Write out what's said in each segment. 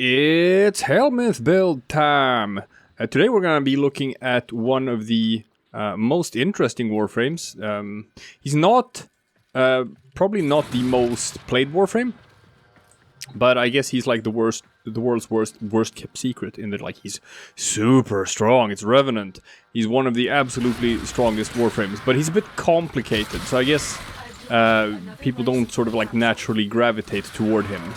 It's Helminth build time! Today we're going to be looking at one of the most interesting Warframes. He's not, probably not the most played Warframe, but I guess he's like the world's worst kept secret in that, like, he's super strong. It's Revenant. He's one of the absolutely strongest Warframes, but he's a bit complicated, so I guess people don't sort of like naturally gravitate toward him.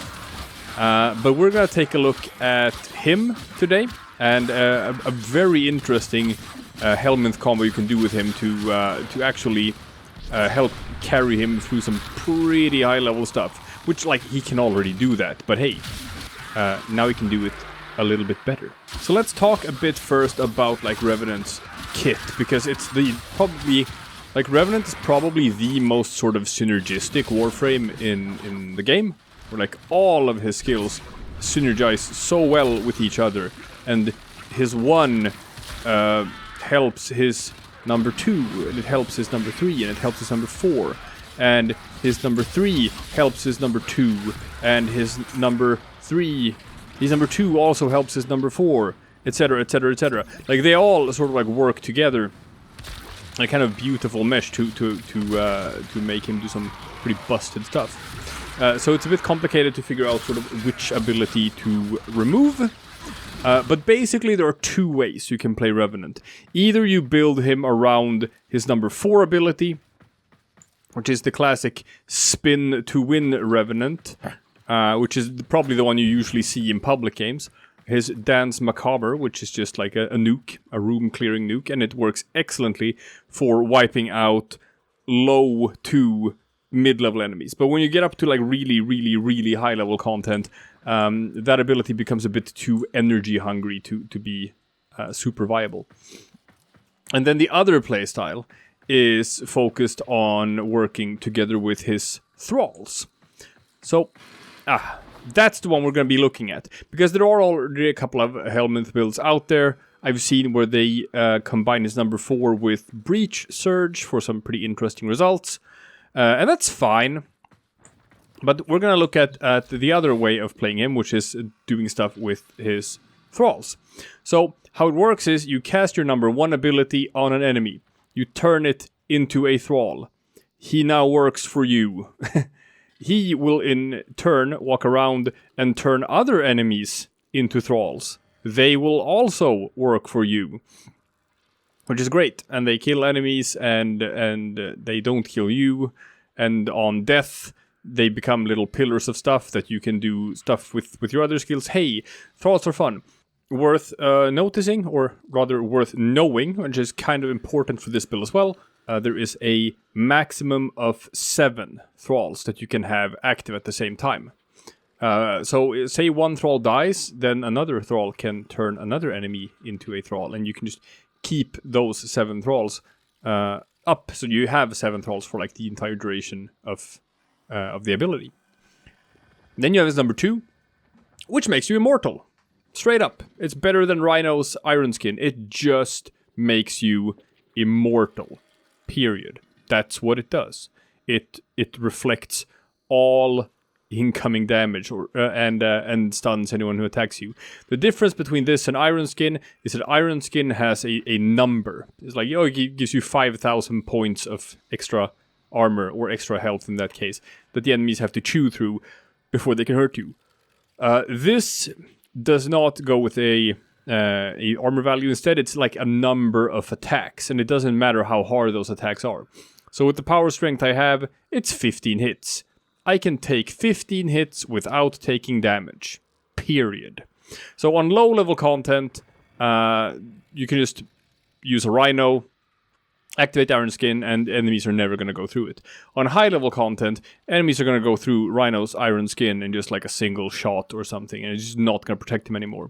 But we're gonna take a look at him today, and a very interesting Helminth combo you can do with him to actually help carry him through some pretty high level stuff. Which, like, he can already do that, but hey, now he can do it a little bit better. So let's talk a bit first about, like, Revenant's kit, because it's probably, like, Revenant is probably the most sort of synergistic Warframe in the game. Where, like, all of his skills synergize so well with each other, and his one helps his number 2, and it helps his number 3, and it helps his number 4, and his number 3 helps his number 2, and his number 2 also helps his number 4, etc, etc, etc. Like, they all sort of like work together, a kind of beautiful mesh to make him do some pretty busted stuff. So it's a bit complicated to figure out sort of which ability to remove. But basically there are two ways you can play Revenant. Either you build him around his number 4 ability, which is the classic spin to win Revenant, which is probably the one you usually see in public games. His Dance Macabre, which is just like a nuke, a room clearing nuke, and it works excellently for wiping out low to mid-level enemies. But when you get up to like really high-level content, that ability becomes a bit too energy-hungry to be super viable. And then the other playstyle is focused on working together with his Thralls. So, that's the one we're going to be looking at. Because there are already a couple of Helminth builds out there. I've seen where they combine his number 4 with Breach Surge for some pretty interesting results. And that's fine, but we're gonna look at the other way of playing him, which is doing stuff with his Thralls. So, how it works is, you cast your number 1 ability on an enemy. You turn it into a Thrall. He now works for you. He will in turn walk around and turn other enemies into Thralls. They will also work for you. Which is great, and they kill enemies, and they don't kill you, and on death, they become little pillars of stuff that you can do stuff with your other skills. Hey, Thralls are fun. Worth noticing, or rather worth knowing, which is kind of important for this build as well, there is a maximum of 7 Thralls that you can have active at the same time. So, say one Thrall dies, then another Thrall can turn another enemy into a Thrall, and you can just keep those 7 Thralls up, so you have 7 Thralls for like the entire duration of the ability. Then you have his number 2, which makes you immortal. Straight up. It's better than Rhino's Iron Skin. It just makes you immortal. Period. That's what it does. It reflects all incoming damage and stuns anyone who attacks you. The difference between this and Iron Skin is that Iron Skin has a number. It's like, it gives you 5,000 points of extra armor, or extra health in that case, that the enemies have to chew through before they can hurt you. This does not go with a armor value. Instead, it's like a number of attacks, and it doesn't matter how hard those attacks are. So with the power strength I have, it's 15 hits. I can take 15 hits without taking damage. Period. So on low-level content, you can just use a Rhino, activate Iron Skin, and enemies are never going to go through it. On high-level content, enemies are going to go through Rhino's Iron Skin in just like a single shot or something, and it's just not going to protect him anymore.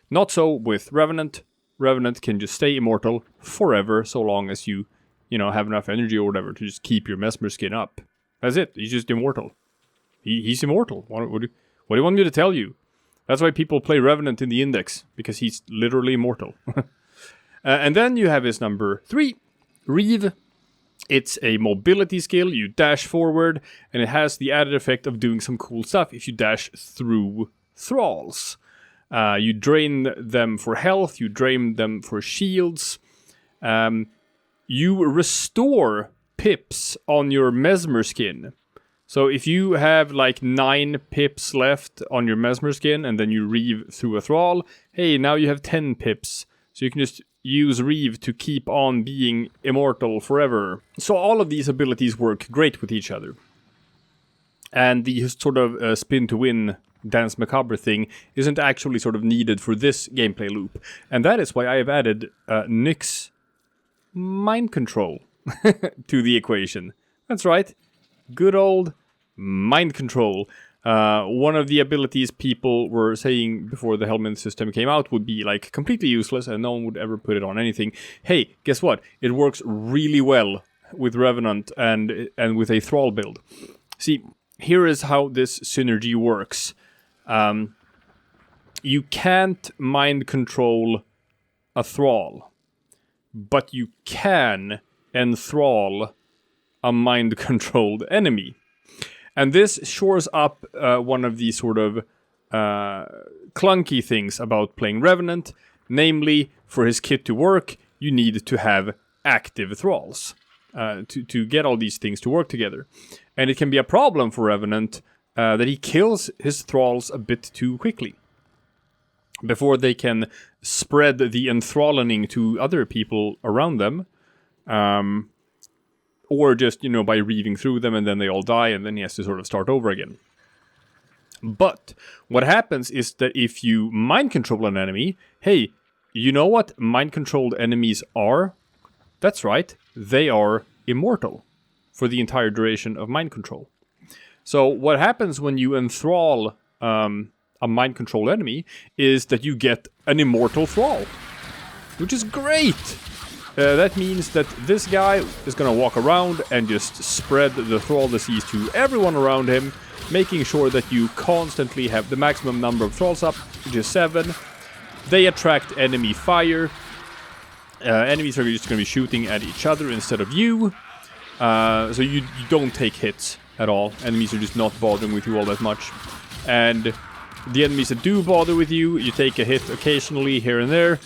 Not so with Revenant. Revenant can just stay immortal forever, so long as you have enough energy or whatever to just keep your Mesmer Skin up. That's it. He's just immortal. He's immortal. What do you want me to tell you? That's why people play Revenant in the Index, because he's literally immortal. And then you have his number 3, Reeve. It's a mobility skill. You dash forward, and it has the added effect of doing some cool stuff if you dash through Thralls. You drain them for health, you drain them for shields. You restore pips on your mesmer skin. So if you have like 9 pips left on your mesmer skin and then you reave through a thrall, hey, now you have 10 pips. So you can just use reave to keep on being immortal forever. So all of these abilities work great with each other. And the sort of spin to win Dance Macabre thing isn't actually sort of needed for this gameplay loop. And that is why I have added Nyx's mind control to the equation. That's right. Good old mind control. One of the abilities people were saying before the Helminth system came out would be like completely useless and no one would ever put it on anything. Hey, guess what? It works really well with Revenant and with a Thrall build. See, here is how this synergy works. You can't mind control a Thrall, but you can enthrall a mind-controlled enemy. And this shores up one of the sort of clunky things about playing Revenant. Namely, for his kit to work, you need to have active Thralls to get all these things to work together. And it can be a problem for Revenant that he kills his Thralls a bit too quickly. Before they can spread the enthralling to other people around them. Or just, by reaving through them and then they all die and then he has to sort of start over again. But what happens is that if you mind control an enemy, hey, you know what mind controlled enemies are? That's right, they are immortal for the entire duration of mind control. So what happens when you enthrall a mind controlled enemy is that you get an immortal thrall, which is great. That means that this guy is gonna walk around and just spread the Thrall disease to everyone around him, making sure that you constantly have the maximum number of Thralls up, which is 7. They attract enemy fire. Enemies are just gonna be shooting at each other instead of you. So you don't take hits at all. Enemies are just not bothering with you all that much. And the enemies that do bother with you, you take a hit occasionally here and there.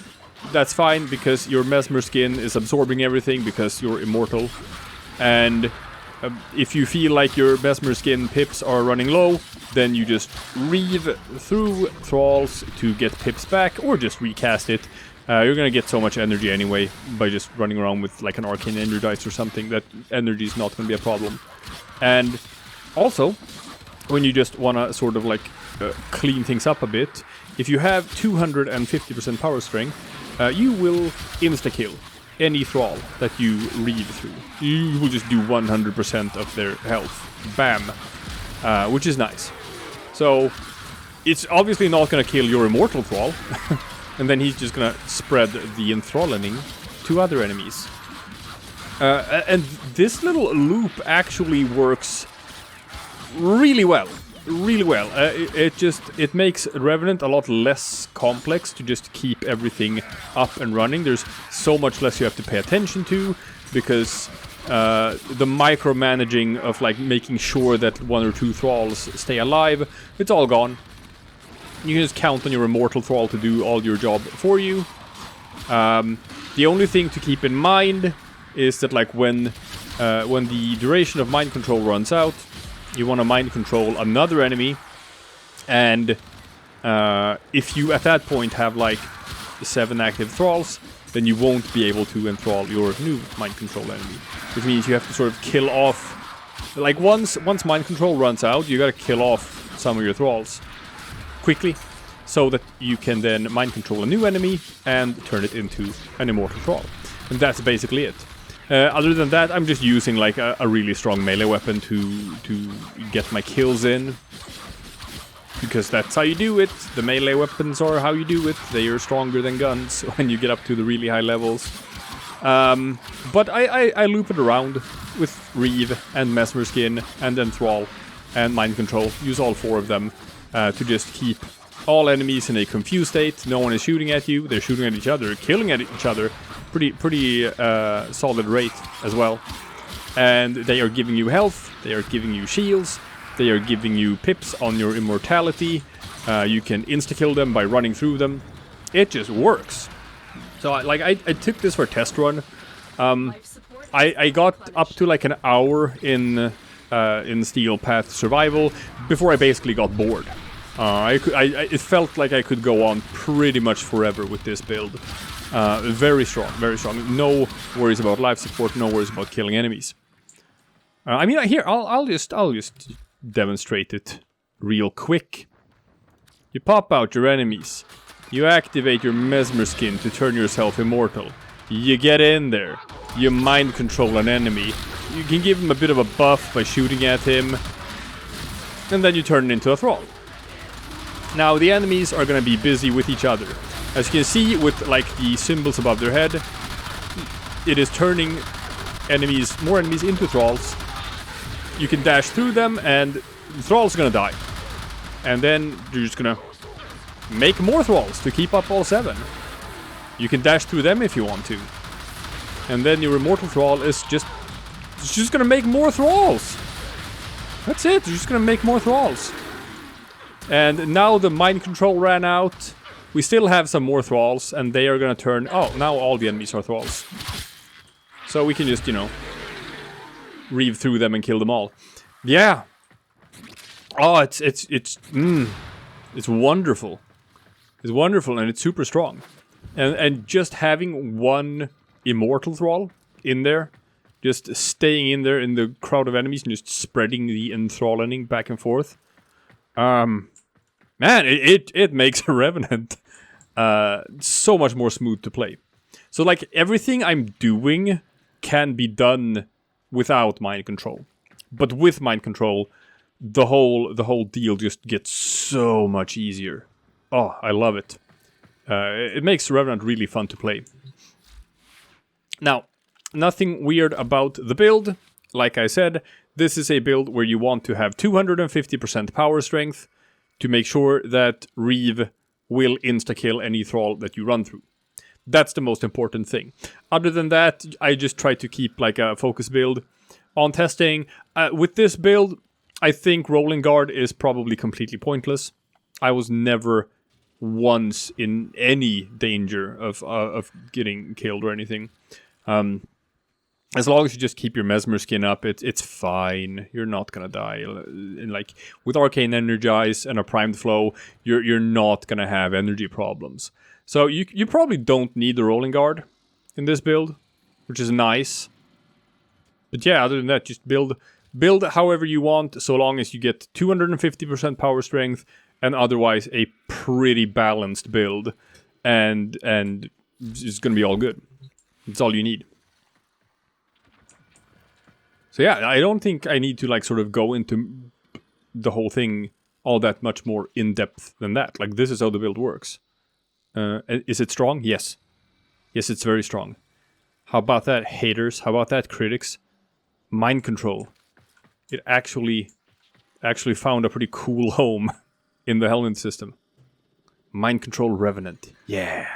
That's fine, because your mesmer skin is absorbing everything, because you're immortal. And if you feel like your mesmer skin pips are running low, then you just reave through Thralls to get pips back, or just recast it. You're gonna get so much energy anyway, by just running around with like an arcane energize or something, that energy is not gonna be a problem. And also, when you just wanna sort of like clean things up a bit, if you have 250% power strength, you will insta-kill any Thrall that you reave through. You will just do 100% of their health. Bam. Which is nice. So, it's obviously not going to kill your immortal Thrall. And then he's just going to spread the enthralling to other enemies. And this little loop actually works really well. Really well. It makes Revenant a lot less complex to just keep everything up and running. There's so much less you have to pay attention to, because the micromanaging of like making sure that 1 or 2 Thralls stay alive, it's all gone. You can just count on your immortal Thrall to do all your job for you. The only thing to keep in mind is that like when the duration of mind control runs out, you want to mind control another enemy, and if you at that point have like 7 active Thralls, then you won't be able to enthrall your new mind control enemy. Which means you have to sort of kill off, like once mind control runs out, you gotta kill off some of your Thralls quickly, so that you can then mind control a new enemy and turn it into an immortal Thrall. And that's basically it. Other than that, I'm just using like a really strong melee weapon to get my kills in. Because that's how you do it. The melee weapons are how you do it. They are stronger than guns when you get up to the really high levels. But I loop it around with Reave and Mesmer Skin and then Thrall and Mind Control. Use all 4 of them to just keep all enemies in a confused state. No one is shooting at you. They're shooting at each other, killing at each other. Pretty solid rate as well. And they are giving you health, they are giving you shields, They are giving you pips on your immortality. You can insta-kill them by running through them. It just works. So I took this for a test run. I got up to like an hour in Steel Path Survival before I basically got bored. It felt like I could go on pretty much forever with this build. Very strong, very strong. No worries about life support, no worries about killing enemies. I mean, here I'll just demonstrate it real quick. You pop out your enemies. You activate your Mesmer Skin to turn yourself immortal. You get in there. You mind control an enemy. You can give him a bit of a buff by shooting at him. And then you turn into a Thrall. Now the enemies are gonna be busy with each other. As you can see with like the symbols above their head, it is turning more enemies into Thralls. You can dash through them and the Thrall's gonna die. And then you're just gonna make more Thralls to keep up all 7. You can dash through them if you want to. And then your immortal Thrall is just gonna make more Thralls. That's it, you're just gonna make more Thralls. And now the mind control ran out. We still have some more Thralls, and they are gonna turn... Oh, now all the enemies are Thralls. So we can just, you know, reave through them and kill them all. Yeah. Oh, it's wonderful. It's wonderful, and it's super strong. And just having one immortal Thrall in there, just staying in there in the crowd of enemies and just spreading the enthralling back and forth. Man, it makes a Revenant so much more smooth to play. So like everything I'm doing can be done without mind control, but with mind control, the whole deal just gets so much easier. Oh, I love it. It makes Revenant really fun to play. Now, nothing weird about the build. Like I said, this is a build where you want to have 250% power strength to make sure that Reave will insta-kill any Thrall that you run through. That's the most important thing. Other than that, I just try to keep like a focus build on testing. With this build, I think Rolling Guard is probably completely pointless. I was never once in any danger of getting killed or anything. As long as you just keep your Mesmer Skin up, it's fine. You're not gonna die. And like with Arcane Energize and a Primed Flow, you're not gonna have energy problems. So you probably don't need the Rolling Guard in this build, which is nice. But yeah, other than that, just build however you want, so long as you get 250% power strength and otherwise a pretty balanced build, and it's gonna be all good. It's all you need. So yeah, I don't think I need to like sort of go into the whole thing all that much more in depth than that. Like this is how the build works. Is it strong? Yes. Yes, it's very strong. How about that, haters? How about that, critics? Mind control. It actually found a pretty cool home in the Helminth system. Mind control Revenant. Yeah.